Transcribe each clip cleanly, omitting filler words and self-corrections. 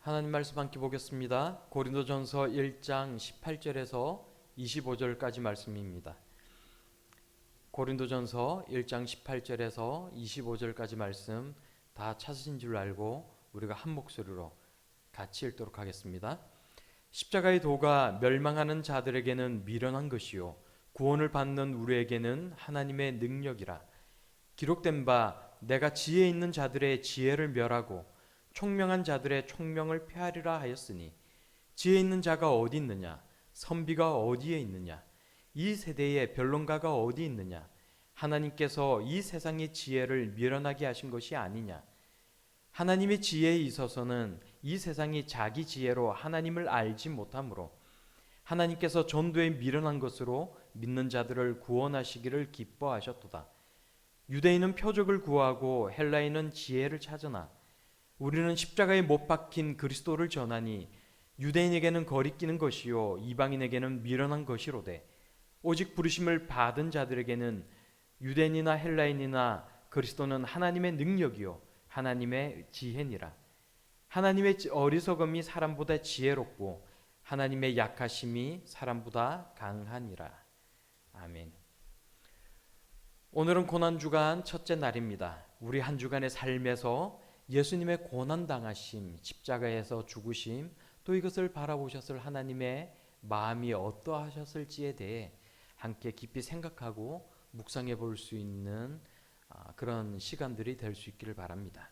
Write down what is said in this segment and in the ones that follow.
하나님 말씀 함께 보겠습니다. 고린도전서 1장 18절에서 25절까지 말씀입니다. 고린도전서 1장 18절에서 25절까지 말씀 다 찾으신 줄 알고 우리가 한 목소리로 같이 읽도록 하겠습니다. 십자가의 도가 멸망하는 자들에게는 미련한 것이요 구원을 받는 우리에게는 하나님의 능력이라. 기록된 바 내가 지혜 있는 자들의 지혜를 멸하고 총명한 자들의 총명을 폐하리라 하였으니 지혜 있는 자가 어디 있느냐? 선비가 어디에 있느냐? 이 세대의 변론가가 어디 있느냐? 하나님께서 이 세상의 지혜를 미련하게 하신 것이 아니냐? 하나님의 지혜에 있어서는 이 세상이 자기 지혜로 하나님을 알지 못하므로 하나님께서 전도에 미련한 것으로 믿는 자들을 구원하시기를 기뻐하셨도다. 유대인은 표적을 구하고 헬라인은 지혜를 찾으나 우리는 십자가에 못 박힌 그리스도를 전하니 유대인에게는 거리끼는 것이요 이방인에게는 미련한 것이로되 오직 부르심을 받은 자들에게는 유대인이나 헬라인이나 그리스도는 하나님의 능력이요 하나님의 지혜니라. 하나님의 어리석음이 사람보다 지혜롭고 하나님의 약하심이 사람보다 강하니라. 아멘. 오늘은 고난주간 첫째 날입니다. 우리 한 주간의 삶에서 예수님의 고난당하심, 십자가에서 죽으심, 또 이것을 바라보셨을 하나님의 마음이 어떠하셨을지에 대해 함께 깊이 생각하고 묵상해 볼 수 있는 그런 시간들이 될 수 있기를 바랍니다.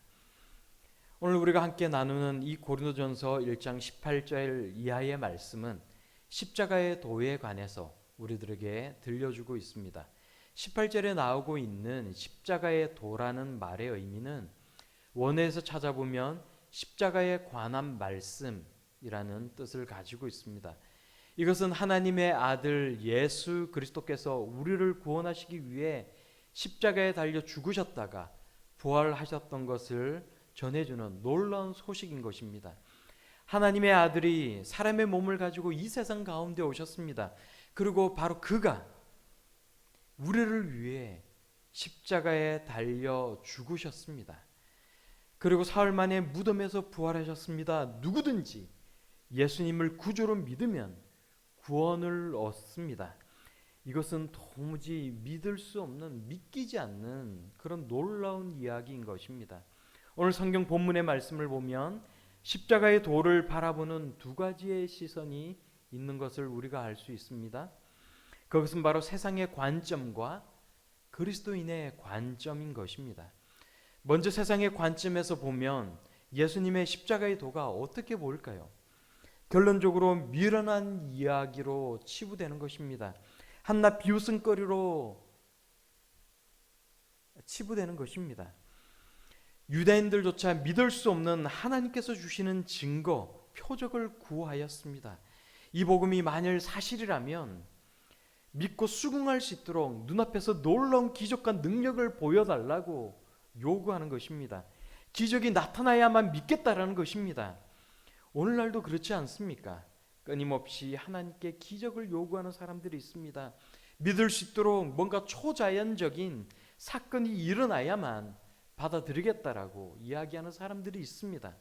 오늘 우리가 함께 나누는 이 고린도전서 1장 18절 이하의 말씀은 십자가의 도에 관해서 우리들에게 들려주고 있습니다. 18절에 나오고 있는 십자가의 도라는 말의 의미는 원어에서 찾아보면 십자가에 관한 말씀이라는 뜻을 가지고 있습니다. 이것은 하나님의 아들 예수 그리스도께서 우리를 구원하시기 위해 십자가에 달려 죽으셨다가 부활하셨던 것을 전해주는 놀라운 소식인 것입니다. 하나님의 아들이 사람의 몸을 가지고 이 세상 가운데 오셨습니다. 그리고 바로 그가 우리를 위해 십자가에 달려 죽으셨습니다. 그리고 사흘 만에 무덤에서 부활하셨습니다. 누구든지 예수님을 구주로 믿으면 구원을 얻습니다. 이것은 도무지 믿을 수 없는, 믿기지 않는 그런 놀라운 이야기인 것입니다. 오늘 성경 본문의 말씀을 보면 십자가의 도를 바라보는 두 가지의 시선이 있는 것을 우리가 알 수 있습니다. 그것은 바로 세상의 관점과 그리스도인의 관점인 것입니다. 먼저 세상의 관점에서 보면 예수님의 십자가의 도가 어떻게 보일까요? 결론적으로 미련한 이야기로 치부되는 것입니다. 한낱 비웃음거리로 치부되는 것입니다. 유대인들조차 믿을 수 없는 하나님께서 주시는 증거, 표적을 구하였습니다. 이 복음이 만일 사실이라면 믿고 수긍할 수 있도록 눈앞에서 놀라운 기적과 능력을 보여달라고 요구하는 것입니다. 기적이 나타나야만 믿겠다라는 것입니다. 오늘날도 그렇지 않습니까? 끊임없이 하나님께 기적을 요구하는 사람들이 있습니다. 믿을 수 있도록 뭔가 초자연적인 사건이 일어나야만 받아들이겠다라고 이야기하는 사람들이 있습니다.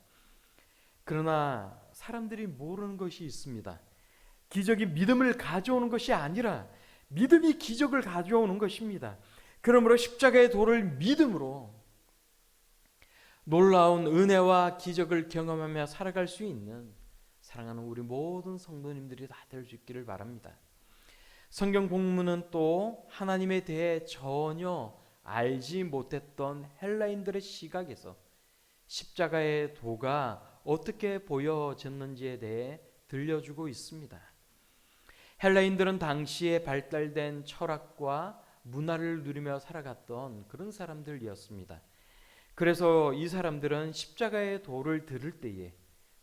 그러나 사람들이 모르는 것이 있습니다. 기적이 믿음을 가져오는 것이 아니라 믿음이 기적을 가져오는 것입니다. 그러므로 십자가의 도를 믿음으로 놀라운 은혜와 기적을 경험하며 살아갈 수 있는 사랑하는 우리 모든 성도님들이 다 될 수 있기를 바랍니다. 성경 본문은 또 하나님에 대해 전혀 알지 못했던 헬라인들의 시각에서 십자가의 도가 어떻게 보여졌는지에 대해 들려주고 있습니다. 헬라인들은 당시에 발달된 철학과 문화를 누리며 살아갔던 그런 사람들이었습니다. 그래서 이 사람들은 십자가의 도를 들을 때에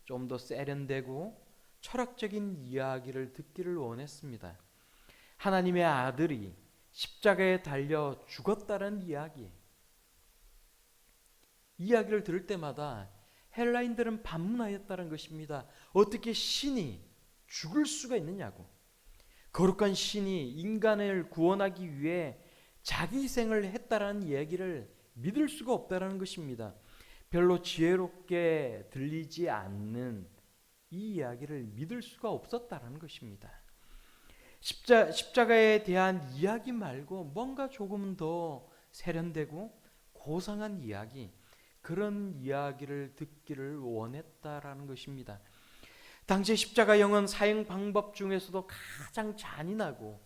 좀 더 세련되고 철학적인 이야기를 듣기를 원했습니다. 하나님의 아들이 십자가에 달려 죽었다는 이야기를 들을 때마다 헬라인들은 반문하였다는 것입니다. 어떻게 신이 죽을 수가 있느냐고. 거룩한 신이 인간을 구원하기 위해 자기 희생을 했다라는 얘기를 믿을 수가 없다라는 것입니다. 별로 지혜롭게 들리지 않는 이 이야기를 믿을 수가 없었다라는 것입니다. 십자가에 대한 이야기 말고 뭔가 조금 더 세련되고 고상한 이야기, 그런 이야기를 듣기를 원했다라는 것입니다. 당시 십자가형은 사형 방법 중에서도 가장 잔인하고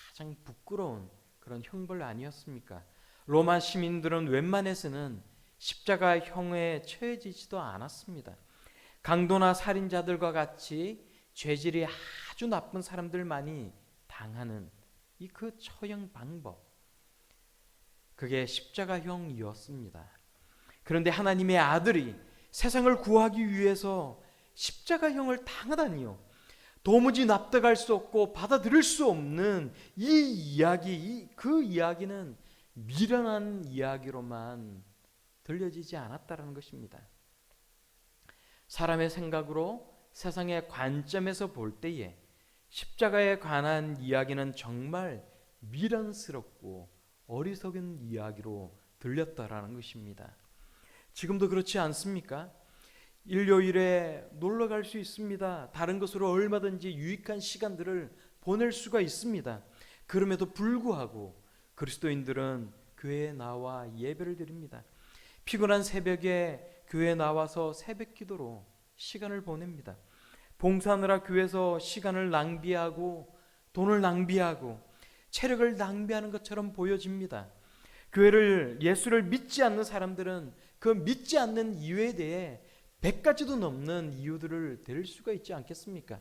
가장 부끄러운 그런 형벌 아니었습니까? 로마 시민들은 웬만해서는 십자가형에 처해지지도 않았습니다. 강도나 살인자들과 같이 죄질이 아주 나쁜 사람들만이 당하는 이 그 처형 방법, 그게 십자가형이었습니다. 그런데 하나님의 아들이 세상을 구하기 위해서 십자가형을 당하다니요. 도무지 납득할 수 없고 받아들일 수 없는 이 이야기, 그 이야기는 미련한 이야기로만 들려지지 않았다는 것입니다. 사람의 생각으로 세상의 관점에서 볼 때에 십자가에 관한 이야기는 정말 미련스럽고 어리석은 이야기로 들렸다라는 것입니다. 지금도 그렇지 않습니까? 일요일에 놀러 갈 수 있습니다. 다른 것으로 얼마든지 유익한 시간들을 보낼 수가 있습니다. 그럼에도 불구하고 그리스도인들은 교회에 나와 예배를 드립니다. 피곤한 새벽에 교회에 나와서 새벽 기도로 시간을 보냅니다. 봉사하느라 교회에서 시간을 낭비하고 돈을 낭비하고 체력을 낭비하는 것처럼 보여집니다. 예수를 믿지 않는 사람들은 그 믿지 않는 이유에 대해 100가지도 넘는 이유들을 댈 수가 있지 않겠습니까?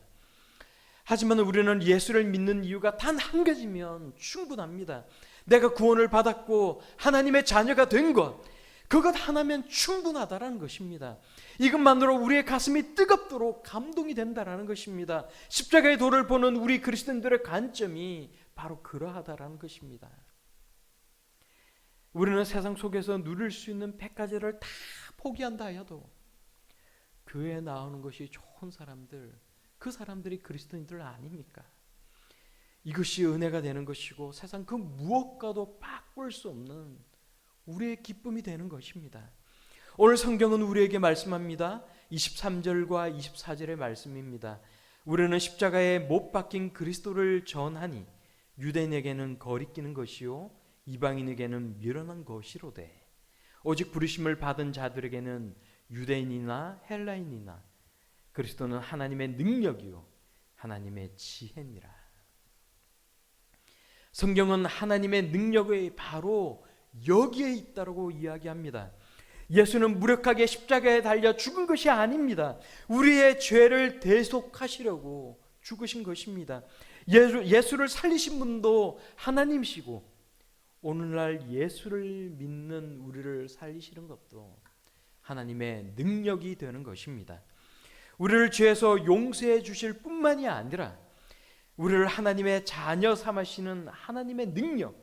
하지만 우리는 예수를 믿는 이유가 단 한 가지면 충분합니다. 내가 구원을 받았고 하나님의 자녀가 된 것, 그것 하나면 충분하다라는 것입니다. 이것만으로 우리의 가슴이 뜨겁도록 감동이 된다라는 것입니다. 십자가의 도를 보는 우리 그리스도인들의 관점이 바로 그러하다라는 것입니다. 우리는 세상 속에서 누릴 수 있는 100가지를 다 포기한다 해도 교회에 나오는 것이 좋은 사람들, 그 사람들이 그리스도인들 아닙니까? 이것이 은혜가 되는 것이고 세상 그 무엇과도 바꿀 수 없는 우리의 기쁨이 되는 것입니다. 오늘 성경은 우리에게 말씀합니다. 23절과 24절의 말씀입니다. 우리는 십자가에 못 박힌 그리스도를 전하니 유대인에게는 거리끼는 것이요 이방인에게는 미련한 것이로되 오직 부르심을 받은 자들에게는 유대인이나 헬라인이나 그리스도는 하나님의 능력이요 하나님의 지혜니라. 성경은 하나님의 능력이 바로 여기에 있다고 이야기합니다. 예수는 무력하게 십자가에 달려 죽은 것이 아닙니다. 우리의 죄를 대속하시려고 죽으신 것입니다. 예수를 살리신 분도 하나님이시고 오늘날 예수를 믿는 우리를 살리시는 것도 하나님의 능력이 되는 것입니다. 우리를 죄에서 용서해 주실 뿐만이 아니라 우리를 하나님의 자녀 삼으시는 하나님의 능력,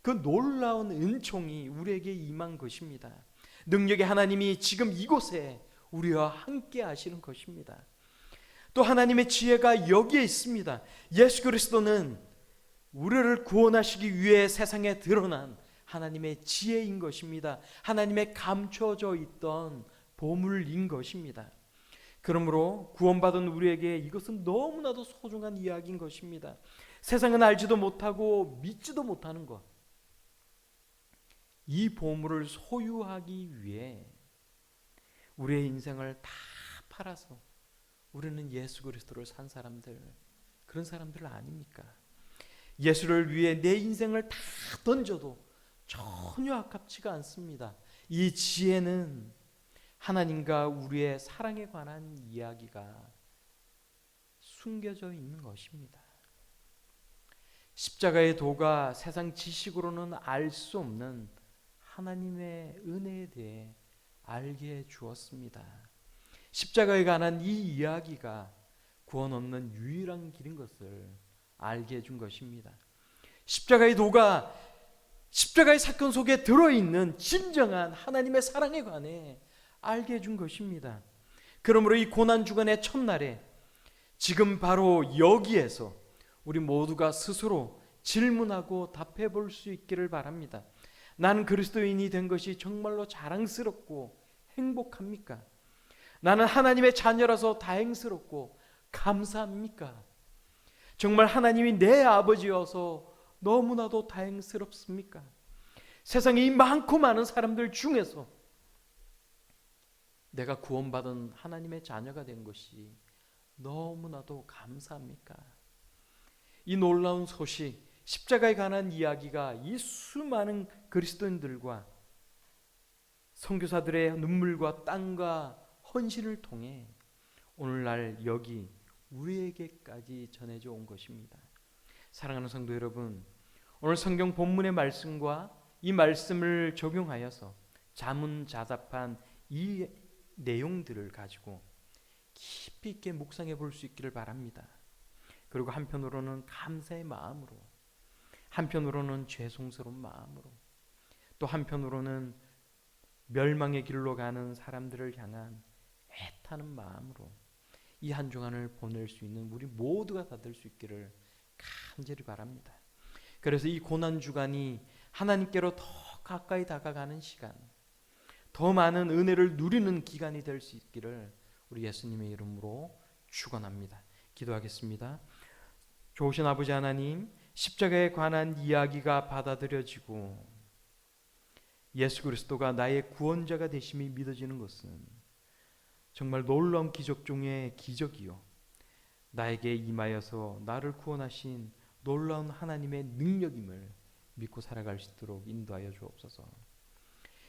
그 놀라운 은총이 우리에게 임한 것입니다. 능력의 하나님이 지금 이곳에 우리와 함께 하시는 것입니다. 또 하나님의 지혜가 여기에 있습니다. 예수 그리스도는 우리를 구원하시기 위해 세상에 드러난 하나님의 지혜인 것입니다. 하나님의 감춰져 있던 보물인 것입니다. 그러므로 구원받은 우리에게 이것은 너무나도 소중한 이야기인 것입니다. 세상은 알지도 못하고 믿지도 못하는 것, 이 보물을 소유하기 위해 우리의 인생을 다 팔아서 우리는 예수 그리스도를 산 사람들, 그런 사람들 아닙니까? 예수를 위해 내 인생을 다 던져도 전혀 아깝지가 않습니다. 이 지혜는 하나님과 우리의 사랑에 관한 이야기가 숨겨져 있는 것입니다. 십자가의 도가 세상 지식으로는 알 수 없는 하나님의 은혜에 대해 알게 해 주었습니다. 십자가에 관한 이 이야기가 구원 얻는 유일한 길인 것을 알게 해준 것입니다. 십자가의 도가 십자가의 사건 속에 들어있는 진정한 하나님의 사랑에 관해 알게 해준 것입니다. 그러므로 이 고난주간의 첫날에 지금 바로 여기에서 우리 모두가 스스로 질문하고 답해 볼 수 있기를 바랍니다. 나는 그리스도인이 된 것이 정말로 자랑스럽고 행복합니까? 나는 하나님의 자녀라서 다행스럽고 감사합니까? 정말 하나님이 내 아버지여서 너무나도 다행스럽습니까? 세상에 이 많고 많은 사람들 중에서 내가 구원받은 하나님의 자녀가 된 것이 너무나도 감사합니까? 이 놀라운 소식, 십자가에 관한 이야기가 이 수많은 그리스도인들과 선교사들의 눈물과 땀과 헌신을 통해 오늘날 여기 우리에게까지 전해져 온 것입니다. 사랑하는 성도 여러분, 오늘 성경 본문의 말씀과 이 말씀을 적용하여서 자문자답한 이 내용들을 가지고 깊이 있게 묵상해 볼 수 있기를 바랍니다. 그리고 한편으로는 감사의 마음으로, 한편으로는 죄송스러운 마음으로, 또 한편으로는 멸망의 길로 가는 사람들을 향한 애타는 마음으로 이 한 주간을 보낼 수 있는 우리 모두가 다 될 수 있기를 간절히 바랍니다. 그래서 이 고난 주간이 하나님께로 더 가까이 다가가는 시간, 더 많은 은혜를 누리는 기간이 될 수 있기를 우리 예수님의 이름으로 축원합니다. 기도하겠습니다. 좋으신 아버지 하나님, 십자가에 관한 이야기가 받아들여지고 예수 그리스도가 나의 구원자가 되심이 믿어지는 것은 정말 놀라운 기적 중의 기적이요, 나에게 임하여서 나를 구원하신 놀라운 하나님의 능력임을 믿고 살아갈 수 있도록 인도하여 주옵소서.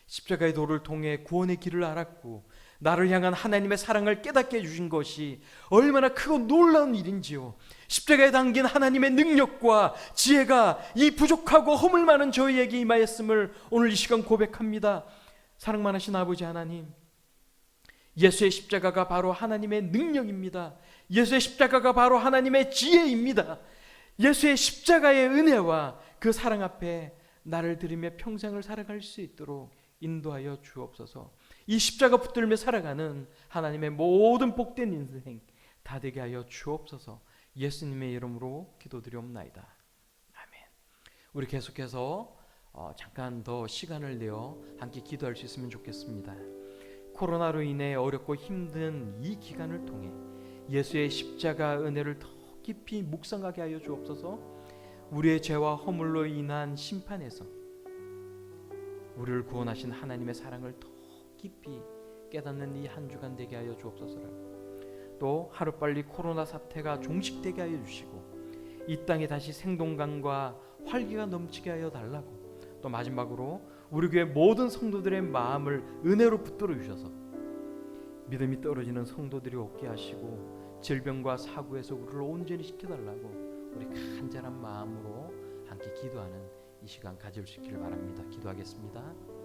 십자가의 도를 통해 구원의 길을 알았고 나를 향한 하나님의 사랑을 깨닫게 해주신 것이 얼마나 크고 놀라운 일인지요, 십자가에 담긴 하나님의 능력과 지혜가 이 부족하고 허물 많은 저희에게 임하였음을 오늘 이 시간 고백합니다. 사랑 많으신 아버지 하나님, 예수의 십자가가 바로 하나님의 능력입니다. 예수의 십자가가 바로 하나님의 지혜입니다. 예수의 십자가의 은혜와 그 사랑 앞에 나를 드리며 평생을 살아갈 수 있도록 인도하여 주옵소서. 이 십자가 붙들며 살아가는 하나님의 모든 복된 인생 다 되게 하여 주옵소서. 예수님의 이름으로 기도드리옵나이다. 아멘. 우리 계속해서 잠깐 더 시간을 내어 함께 기도할 수 있으면 좋겠습니다. 코로나로 인해 어렵고 힘든 이 기간을 통해 예수의 십자가 은혜를 더 깊이 묵상하게 하여 주옵소서. 우리의 죄와 허물로 인한 심판에서 우리를 구원하신 하나님의 사랑을 더 깊이 깨닫는 이 한 주간 되게 하여 주옵소서. 또 하루빨리 코로나 사태가 종식되게 하여 주시고 이 땅에 다시 생동감과 활기가 넘치게 하여 달라고, 또 마지막으로 우리 교회 모든 성도들의 마음을 은혜로 붙들어 주셔서 믿음이 떨어지는 성도들이 없게 하시고 질병과 사고에서 우리를 온전히 시켜달라고 우리 간절한 마음으로 함께 기도하는 이 시간 가질 수 있기를 바랍니다. 기도하겠습니다.